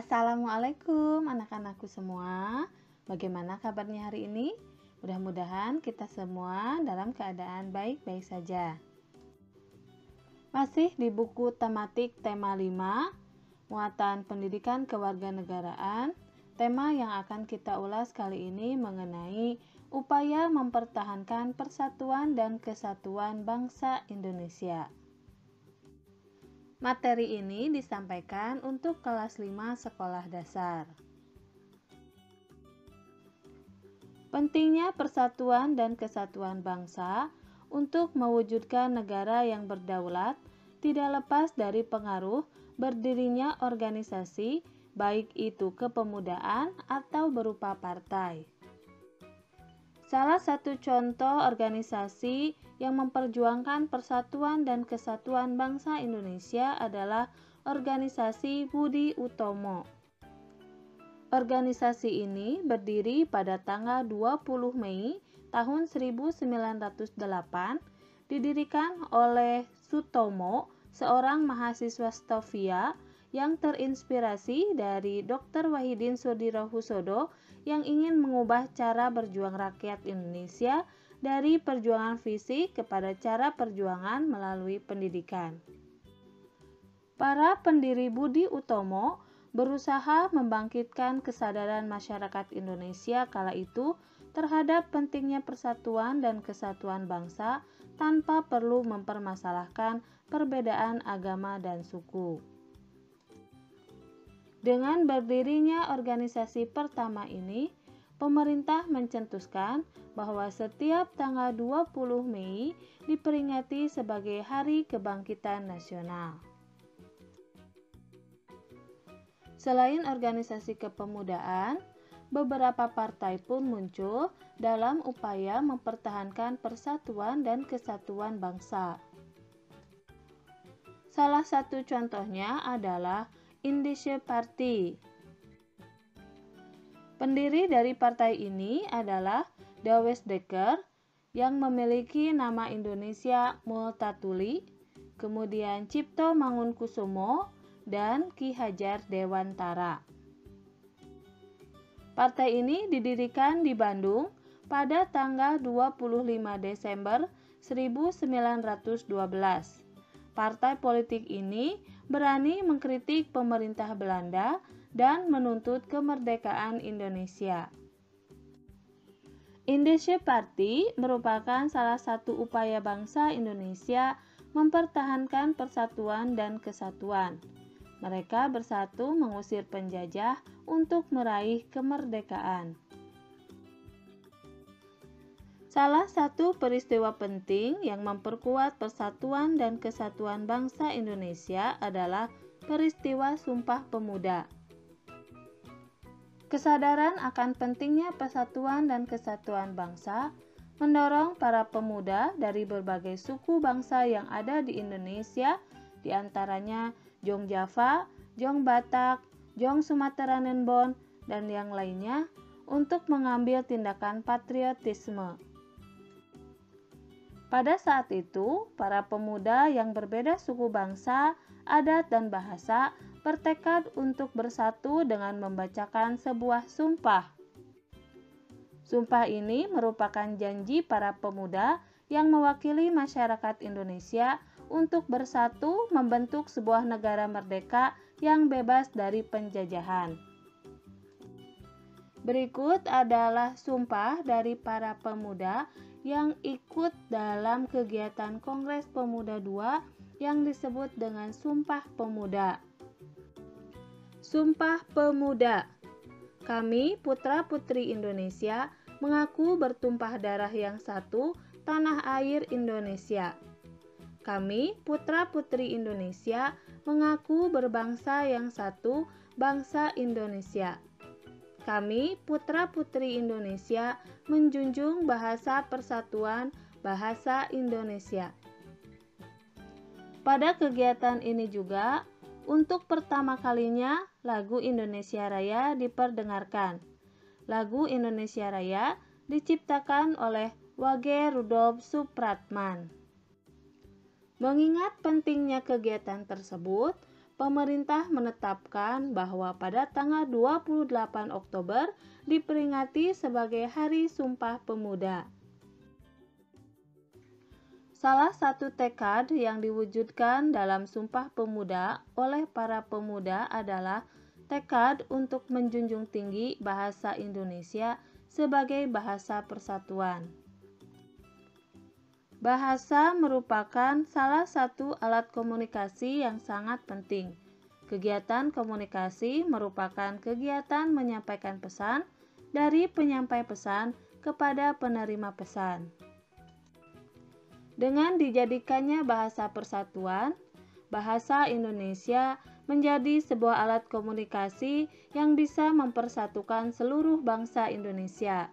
Assalamualaikum anak-anakku semua. Bagaimana kabarnya hari ini? Mudah-mudahan kita semua dalam keadaan baik-baik saja. Masih di buku tematik tema 5, muatan pendidikan kewarganegaraan. Tema yang akan kita ulas kali ini mengenai upaya mempertahankan persatuan dan kesatuan bangsa Indonesia. Materi ini disampaikan untuk kelas 5 sekolah dasar. Pentingnya persatuan dan kesatuan bangsa untuk mewujudkan negara yang berdaulat tidak lepas dari pengaruh berdirinya organisasi, baik itu kepemudaan atau berupa partai. Salah satu contoh organisasi yang memperjuangkan persatuan dan kesatuan bangsa Indonesia adalah organisasi Budi Utomo. Organisasi ini berdiri pada tanggal 20 Mei tahun 1908, didirikan oleh Sutomo, seorang mahasiswa Stovia yang terinspirasi dari Dr. Wahidin Soedirohusodo yang ingin mengubah cara berjuang rakyat Indonesia dari perjuangan fisik kepada cara perjuangan melalui pendidikan. Para pendiri Budi Utomo berusaha membangkitkan kesadaran masyarakat Indonesia kala itu terhadap pentingnya persatuan dan kesatuan bangsa tanpa perlu mempermasalahkan perbedaan agama dan suku. Dengan berdirinya organisasi pertama ini, pemerintah mencetuskan bahwa setiap tanggal 20 Mei diperingati sebagai Hari Kebangkitan Nasional. Selain organisasi kepemudaan, beberapa partai pun muncul dalam upaya mempertahankan persatuan dan kesatuan bangsa. Salah satu contohnya adalah Indische Party. Pendiri dari partai ini adalah Dawes Dekker yang memiliki nama Indonesia Multatuli, kemudian Cipto Mangunkusumo, dan Ki Hajar Dewantara. Partai ini didirikan di Bandung pada tanggal 25 Desember 1912. Partai politik ini berani mengkritik pemerintah Belanda dan menuntut kemerdekaan Indonesia. Indische Party merupakan salah satu upaya bangsa Indonesia mempertahankan persatuan dan kesatuan. Mereka bersatu mengusir penjajah untuk meraih kemerdekaan. Salah satu peristiwa penting yang memperkuat persatuan dan kesatuan bangsa Indonesia adalah peristiwa Sumpah Pemuda. Kesadaran akan pentingnya persatuan dan kesatuan bangsa mendorong para pemuda dari berbagai suku bangsa yang ada di Indonesia, di antaranya Jong Java, Jong Batak, Jong Sumatera Nenbon, dan yang lainnya, untuk mengambil tindakan patriotisme. Pada saat itu, para pemuda yang berbeda suku bangsa, adat, dan bahasa bertekad untuk bersatu dengan membacakan sebuah sumpah. Sumpah ini merupakan janji para pemuda yang mewakili masyarakat Indonesia untuk bersatu membentuk sebuah negara merdeka yang bebas dari penjajahan. Berikut adalah sumpah dari para pemuda yang ikut dalam kegiatan Kongres Pemuda II yang disebut dengan Sumpah Pemuda. Sumpah Pemuda. Kami, putra-putri Indonesia, mengaku bertumpah darah yang satu, tanah air Indonesia. Kami, putra-putri Indonesia, mengaku berbangsa yang satu, bangsa Indonesia. Kami, putra-putri Indonesia, menjunjung bahasa persatuan, bahasa Indonesia. Pada kegiatan ini juga, untuk pertama kalinya, lagu Indonesia Raya diperdengarkan. Lagu Indonesia Raya diciptakan oleh Wage Rudolf Supratman. Mengingat pentingnya kegiatan tersebut, pemerintah menetapkan bahwa pada tanggal 28 Oktober diperingati sebagai Hari Sumpah Pemuda. Salah satu tekad yang diwujudkan dalam Sumpah Pemuda oleh para pemuda adalah tekad untuk menjunjung tinggi bahasa Indonesia sebagai bahasa persatuan. Bahasa merupakan salah satu alat komunikasi yang sangat penting. Kegiatan komunikasi merupakan kegiatan menyampaikan pesan dari penyampai pesan kepada penerima pesan. Dengan dijadikannya bahasa persatuan, bahasa Indonesia menjadi sebuah alat komunikasi yang bisa mempersatukan seluruh bangsa Indonesia.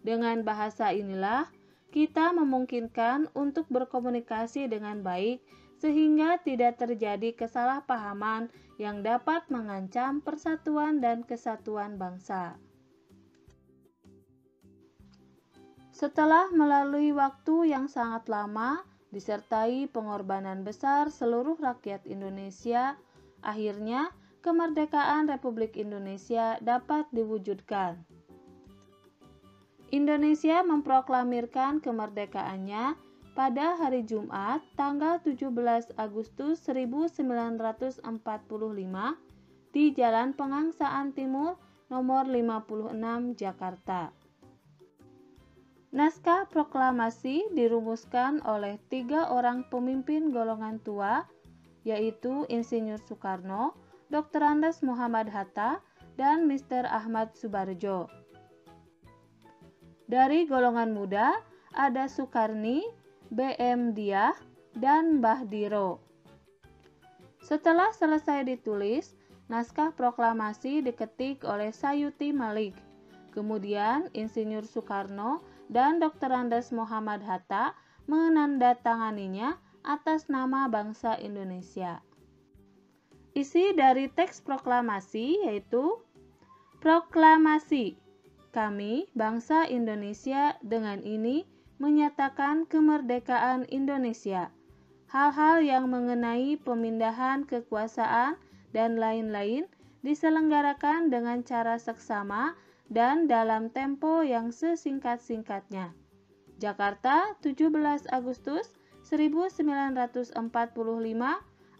Dengan bahasa inilah, kita memungkinkan untuk berkomunikasi dengan baik sehingga tidak terjadi kesalahpahaman yang dapat mengancam persatuan dan kesatuan bangsa. Setelah melalui waktu yang sangat lama, disertai pengorbanan besar seluruh rakyat Indonesia, akhirnya kemerdekaan Republik Indonesia dapat diwujudkan. Indonesia memproklamirkan kemerdekaannya pada hari Jumat tanggal 17 Agustus 1945 di Jalan Pengangsaan Timur nomor 56 Jakarta. Naskah proklamasi dirumuskan oleh 3 orang pemimpin golongan tua, yaitu Insinyur Soekarno, Dr. Andes Muhammad Hatta, dan Mr. Ahmad Subarjo. Dari golongan muda ada Soekarni, B.M. Diah, dan Mbah Diro. Setelah selesai ditulis, naskah proklamasi diketik oleh Sayuti Malik. Kemudian Insinyur Soekarno dan Dr. Andes Muhammad Hatta menandatanganinya atas nama bangsa Indonesia. Isi dari teks proklamasi yaitu: Proklamasi, kami bangsa Indonesia dengan ini menyatakan kemerdekaan Indonesia. Hal-hal yang mengenai pemindahan kekuasaan dan lain-lain diselenggarakan dengan cara seksama dan dalam tempo yang sesingkat-singkatnya. Jakarta, 17 Agustus 1945,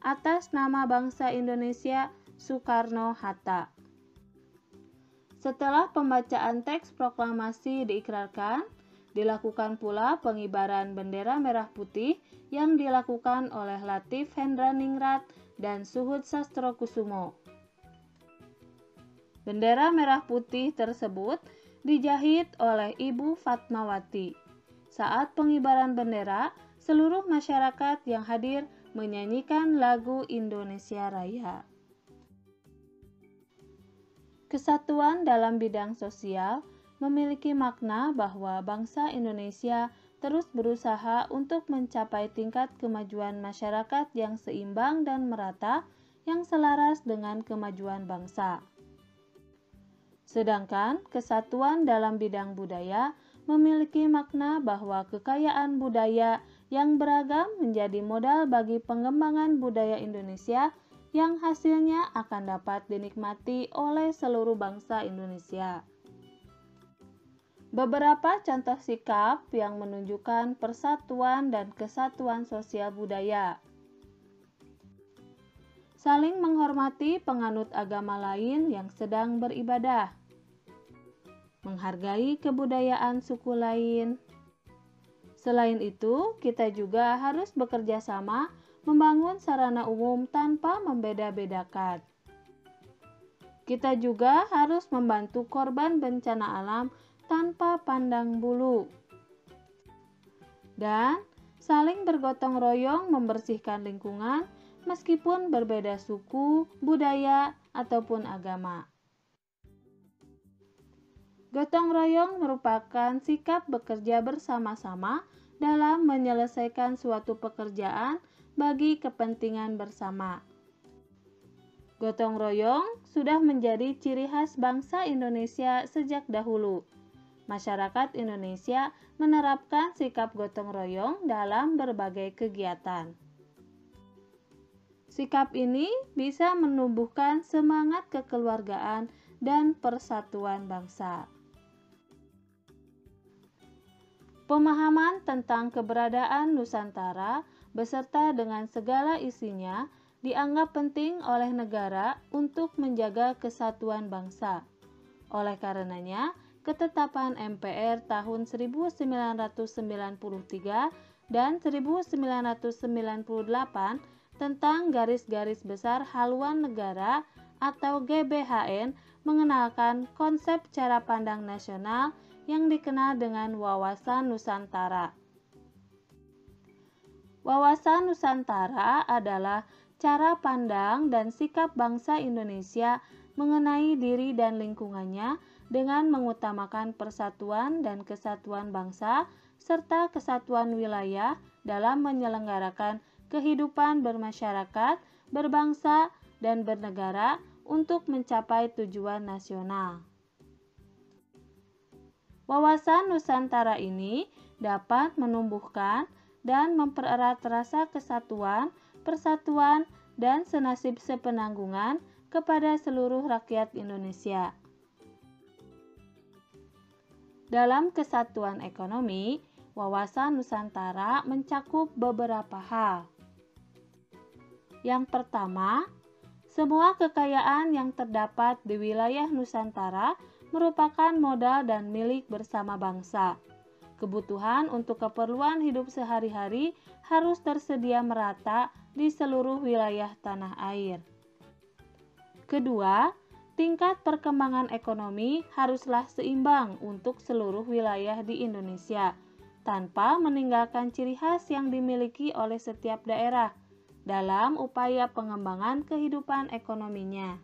atas nama bangsa Indonesia, Soekarno-Hatta. Setelah pembacaan teks proklamasi diikrarkan, dilakukan pula pengibaran bendera merah putih yang dilakukan oleh Latif Hendraningrat dan Suhud Sastrokusumo. Bendera merah putih tersebut dijahit oleh Ibu Fatmawati. Saat pengibaran bendera, seluruh masyarakat yang hadir menyanyikan lagu Indonesia Raya. Kesatuan dalam bidang sosial memiliki makna bahwa bangsa Indonesia terus berusaha untuk mencapai tingkat kemajuan masyarakat yang seimbang dan merata yang selaras dengan kemajuan bangsa. Sedangkan kesatuan dalam bidang budaya memiliki makna bahwa kekayaan budaya yang beragam menjadi modal bagi pengembangan budaya Indonesia yang hasilnya akan dapat dinikmati oleh seluruh bangsa Indonesia. Beberapa contoh sikap yang menunjukkan persatuan dan kesatuan sosial budaya. Saling menghormati penganut agama lain yang sedang beribadah. Menghargai kebudayaan suku lain. Selain itu, kita juga harus bekerja sama membangun sarana umum tanpa membeda-bedakan. Kita juga harus membantu korban bencana alam tanpa pandang bulu. Dan saling bergotong royong membersihkan lingkungan meskipun berbeda suku, budaya, ataupun agama. Gotong royong merupakan sikap bekerja bersama-sama dalam menyelesaikan suatu pekerjaan bagi kepentingan bersama. Gotong royong sudah menjadi ciri khas bangsa Indonesia sejak dahulu. Masyarakat Indonesia menerapkan sikap gotong royong dalam berbagai kegiatan. Sikap ini bisa menumbuhkan semangat kekeluargaan dan persatuan bangsa. Pemahaman tentang keberadaan Nusantara beserta dengan segala isinya dianggap penting oleh negara untuk menjaga kesatuan bangsa. Oleh karenanya, ketetapan MPR tahun 1993 dan 1998 tentang garis-garis besar haluan negara atau GBHN mengenalkan konsep cara pandang nasional yang dikenal dengan wawasan Nusantara. Wawasan Nusantara adalah cara pandang dan sikap bangsa Indonesia mengenai diri dan lingkungannya dengan mengutamakan persatuan dan kesatuan bangsa serta kesatuan wilayah dalam menyelenggarakan kehidupan bermasyarakat, berbangsa, dan bernegara untuk mencapai tujuan nasional. Wawasan Nusantara ini dapat menumbuhkan dan mempererat rasa kesatuan, persatuan, dan senasib sepenanggungan kepada seluruh rakyat Indonesia. Dalam kesatuan ekonomi, wawasan Nusantara mencakup beberapa hal. Yang pertama, semua kekayaan yang terdapat di wilayah Nusantara merupakan modal dan milik bersama bangsa. Kebutuhan untuk keperluan hidup sehari-hari harus tersedia merata di seluruh wilayah tanah air. Kedua, tingkat perkembangan ekonomi haruslah seimbang untuk seluruh wilayah di Indonesia, tanpa meninggalkan ciri khas yang dimiliki oleh setiap daerah dalam upaya pengembangan kehidupan ekonominya.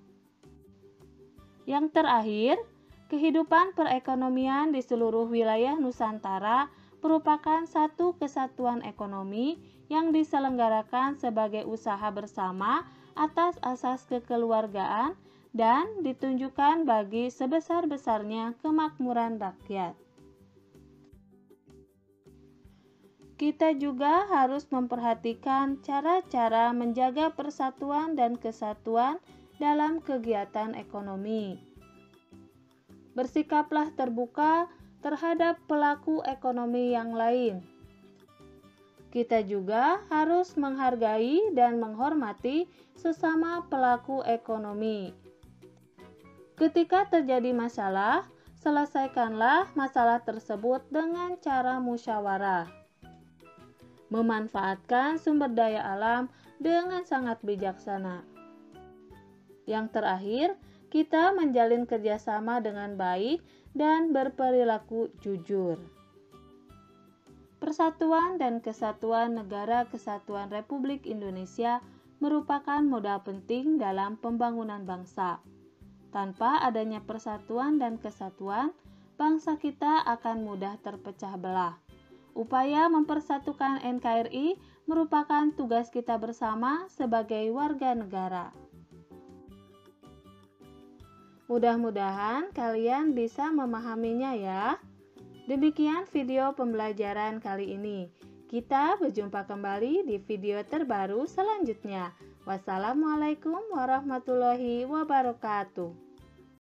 Yang terakhir, kehidupan perekonomian di seluruh wilayah Nusantara merupakan satu kesatuan ekonomi yang diselenggarakan sebagai usaha bersama atas asas kekeluargaan dan ditunjukkan bagi sebesar-besarnya kemakmuran rakyat. Kita juga harus memperhatikan cara-cara menjaga persatuan dan kesatuan dalam kegiatan ekonomi. Bersikaplah terbuka terhadap pelaku ekonomi yang lain. Kita juga harus menghargai dan menghormati sesama pelaku ekonomi. Ketika terjadi masalah, selesaikanlah masalah tersebut dengan cara musyawarah. Memanfaatkan sumber daya alam dengan sangat bijaksana. Yang terakhir, kita menjalin kerjasama dengan baik dan berperilaku jujur. Persatuan dan Kesatuan Negara Kesatuan Republik Indonesia merupakan modal penting dalam pembangunan bangsa. Tanpa adanya persatuan dan kesatuan, bangsa kita akan mudah terpecah belah. Upaya mempersatukan NKRI merupakan tugas kita bersama sebagai warga negara. Mudah-mudahan kalian bisa memahaminya ya. Demikian video pembelajaran kali ini. Kita berjumpa kembali di video terbaru selanjutnya. Wassalamualaikum warahmatullahi wabarakatuh.